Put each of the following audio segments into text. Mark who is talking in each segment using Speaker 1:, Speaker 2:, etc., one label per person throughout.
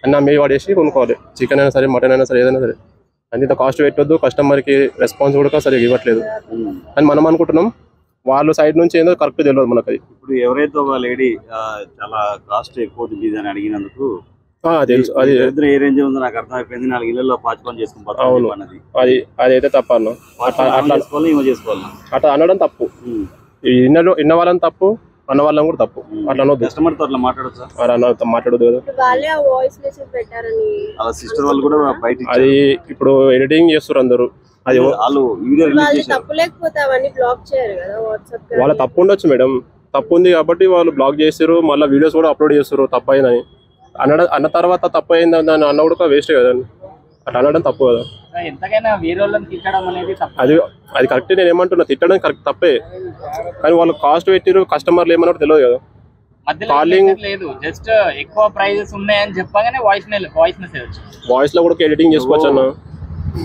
Speaker 1: అన్న అమ్మే వాడేసి కొనుక్కోవాలి. చికెన్ అయినా సరే, మటన్ అయినా సరే, ఏదైనా సరే అంత కాస్ట్ పెట్టొద్దు. కస్టమర్కి రెస్పాన్స్ కూడా సరిగ్గా ఇవ్వట్లేదు అని మనం అనుకుంటున్నాం. వాళ్ళ సైడ్ నుంచి ఏందో కరెక్ట్ తెలియదు మనకు. అది
Speaker 2: ఇప్పుడు ఎవరైతే ఒక లేడీ చాలా కాస్ట్ ఎక్కువ అని అడిగినందుకు
Speaker 1: తెలుసు, అది
Speaker 2: ఏ రేంజ్ ఉందో నాకు అర్థమైపోయింది. 4 ఇళ్లలో పాచి పని చేసుకుని
Speaker 1: అవును, అదైతే తప్ప అన్న. అట్లా అనడం తప్పు. ఇన్న వాళ్ళని తప్పు, అన్న వాళ్ళని కూడా తప్పు. అట్లా అనొద్దు.
Speaker 2: కస్టమర్ తో అట్లా మాట్లాడొచ్చా?
Speaker 1: మాట్లాడదు కదా.
Speaker 2: సిస్టర్ వాళ్ళు కూడా బయట
Speaker 1: అది ఇప్పుడు ఎడిటింగ్ చేస్తారు అందరూ. అది వాళ్ళ తప్పు ఉండొచ్చు మేడం. తప్పు ఉంది కాబట్టి వాళ్ళు బ్లాక్ చేస్తారు. మళ్ళీ వీడియోస్ కూడా అప్లోడ్ చేస్తారు తప్పు అయిందని. అన్న తర్వాత తప్పు అయింది దాన్ని అన్న కూడా వేస్ట్ కదా. అట్లా అనడం తప్పు కదా. అది కరెక్ట్. నేను ఏమంటున్నా, తిట్టడం కరెక్ట్ తప్పే. కానీ వాళ్ళు కాస్ట్ పెట్టిరు, కస్టమర్లు ఏమన్నా తెలియదు కదా. కాలింగ్
Speaker 3: జస్ట్ ఎక్కువ ప్రైజెస్ ఉన్నాయని చెప్పగానే వాయిస్
Speaker 1: లో కూడా ఎడిటింగ్ చేసుకోవచ్చు అన్న.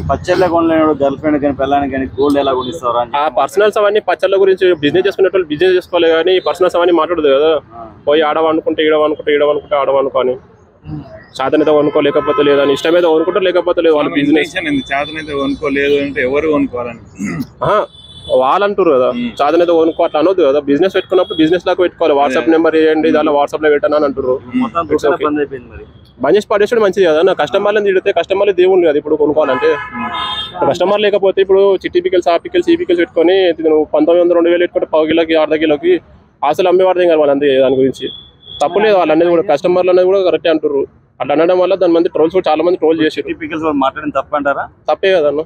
Speaker 2: పచ్చళ్ళ కొనలేడు గర్ల్ ఫ్రెండ్ కానీ పిల్లానికి కానీ గోల్డ్ ఎలా కొనిస్తారా?
Speaker 1: ఆ పర్సనల్స్ అవన్నీ పచ్చళ్ళ గురించి బిజినెస్ చేసుకునే వాళ్ళు బిజినెస్ చేసుకోవాలి కానీ పర్సనల్స్ అవన్నీ మాట్లాడదు కదా. పోయి ఆడవనుకుంటే ఈడవనుకుంటే ఆడవనుకోని చేతనైతే కొనుక్కో, లేకపోతే లేదని ఇష్టమైతే కొనుక్కుంటారు, లేకపోతే లేదు. వాళ్ళ బిజినెస్
Speaker 4: చేతనైతే కొనుక్కోలేదు అంటే ఎవరు కొనుక్కోవాలని
Speaker 1: వాళ్ళు అంటారు కదా. చేతనైతే కొనుక్కో అట్లా అనొద్దు కదా. బిజినెస్ పెట్టుకున్నప్పుడు బిజినెస్ లాగా పెట్టుకోవాలి. వాట్సాప్ నెంబర్ ఇవ్వండి, దానిలో వాట్సాప్ లో పెట్టాను అని అంటారు. బంద్ చేసి పడేసాడు మంచిది కదా. నా కస్టమర్లను తిడితే కస్టమర్లు దేవుళ్ళు కదా. ఇప్పుడు కొనుక్కోవాలంటే కస్టమర్ లేకపోతే ఇప్పుడు చిట్టి పికల్స్, ఆ పికల్స్, ఈ పికల్స్ పెట్టుకొని 1900, 2000 పెట్టుకుంటే 1 కిలోకి, అర్ధ కిలోకి అసలు అమ్మేవాడదే కదా వాళ్ళు. అంతే దాని గురించి తప్పు లేదు. వాళ్ళు అనేది కూడా కస్టమర్లు అనేది కూడా కరెక్టే అంటారు. అట్లా అనడం వల్ల దాని మంది ట్రోల్స్ కూడా చాలా మంది ట్రోల్ చేసి
Speaker 2: మాట్లాడిన తప్పంటారా?
Speaker 1: తప్పే కదా అన్న.